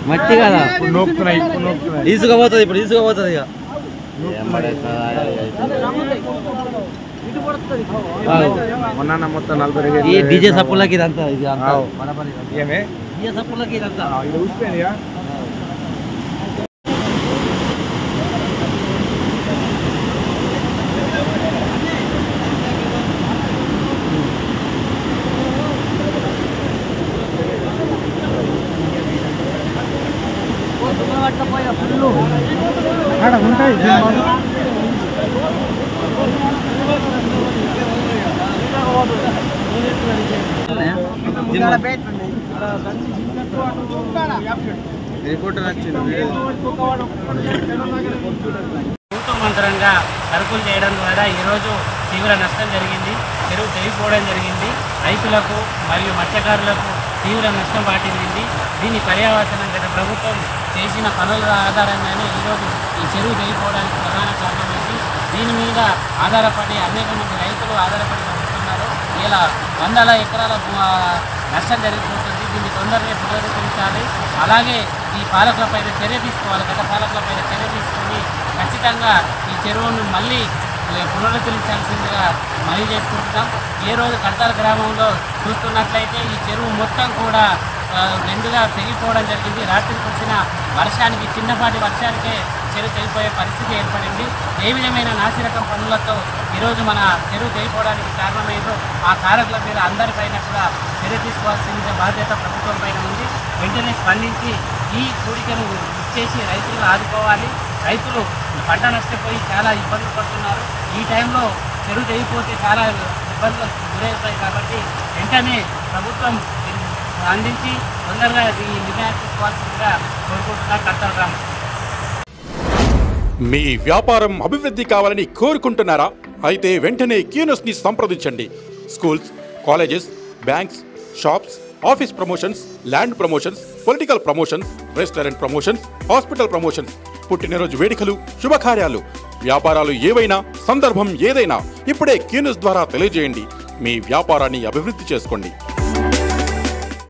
మట్టి కదా ఈసుకపోతుంది ఇప్పుడు ఈసుకపోతుంది ఇక మొత్తం 40 ఈ డీజే సప్పులకి ఇదంతా ఇది డీజే సప్పులకి ఇదంతా ఉంటాయి మంత్రంగా సరుకులు చేయడం ద్వారా ఈరోజు తీవ్ర నష్టం జరిగింది. చెరువు తెగిపోవడం జరిగింది. రైతులకు మరియు మత్స్యకారులకు తీవ్ర నష్టం వాటిల్లింది. దీని పర్యవసానం గత ప్రభుత్వం చేసిన పనుల ఆధారంగానే ఈరోజు ఈ చెరువు తెగిపోవడానికి ప్రధాన కారణమైంది. దీని మీద ఆధారపడి అనేక మంది రైతులు ఆధారపడి బతుకుతున్నారు. ఇలా వందల ఎకరాల నష్టం జరిగిపోతుంది. దీన్ని తొందరగా పునరుద్ధరించాలి. అలాగే ఈ పాలకులపైన చర్య తీసుకోవాలి. గత పాలకులపైన చర్య తీసుకొని ఖచ్చితంగా ఈ చెరువును మళ్ళీ పునరుద్ధరించాల్సిందిగా మరీ చేసుకుంటున్నాం. ఏ రోజు కడతాల గ్రామంలో చూస్తున్నట్లయితే ఈ చెరువు మొత్తం కూడా రెండుగా తెగిపోవడం జరిగింది. రాత్రికి వచ్చిన వర్షానికి చిన్నపాటి వర్షానికే చెరువు తెగిపోయే పరిస్థితి ఏర్పడింది. ఏ విధమైన నాసిరకం పనులతో ఈరోజు మన చెరువు తెగిపోవడానికి కారణమైందో ఆ కారకుల మీద అందరిపైన కూడా చర్య తీసుకోవాల్సిన బాధ్యత ప్రభుత్వం పైన ఉంది. వెంటనే స్పందించి ఈ కోరికను ఇచ్చేసి రైతులను ఆదుకోవాలి. రైతులు పంట నష్టపోయి చాలా ఇబ్బందులు పడుతున్నారు. ఈ టైంలో చెరువు తెగిపోతే చాలా ఇబ్బందులు గురవుతాయి. కాబట్టి వెంటనే ప్రభుత్వం అందించి తొందరగా ఈ నిర్ణయం తీసుకోవాల్సిందిగా కోరుకుంటున్నా కడతాల గ్రామం. మీ వ్యాపారం అభివృద్ధి కావాలని కోరుకుంటున్నారా? అయితే వెంటనే క్యూనస్ని సంప్రదించండి. Schools, colleges, banks, shops, office promotions, land promotions, political promotions, restaurant promotions, hospital promotions, పుట్టినరోజు వేడుకలు, శుభకార్యాలు, వ్యాపారాలు ఏవైనా, సందర్భం ఏదైనా ఇప్పుడే క్యూనస్ ద్వారా తెలియజేయండి. మీ వ్యాపారాన్ని అభివృద్ధి చేసుకోండి.